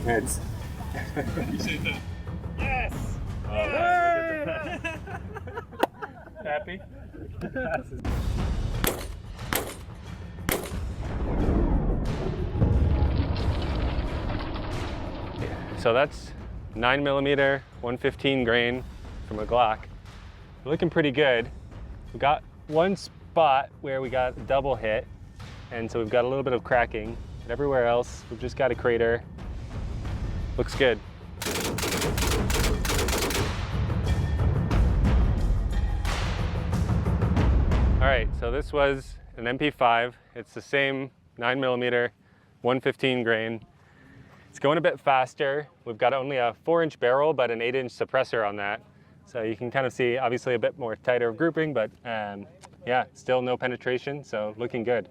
heads. Yes! Happy? So that's 9mm 115 grain from a Glock. Looking pretty good. We got one spot where we got a double hit, and so we've got a little bit of cracking. But everywhere else, we've just got a crater. Looks good. All right, so this was an MP5. It's the same 9mm 115 grain. It's going a bit faster. We've got only a 4-inch barrel, but an 8-inch suppressor on that. So you can kind of see, obviously, a bit more tighter grouping, but yeah, still no penetration, so looking good.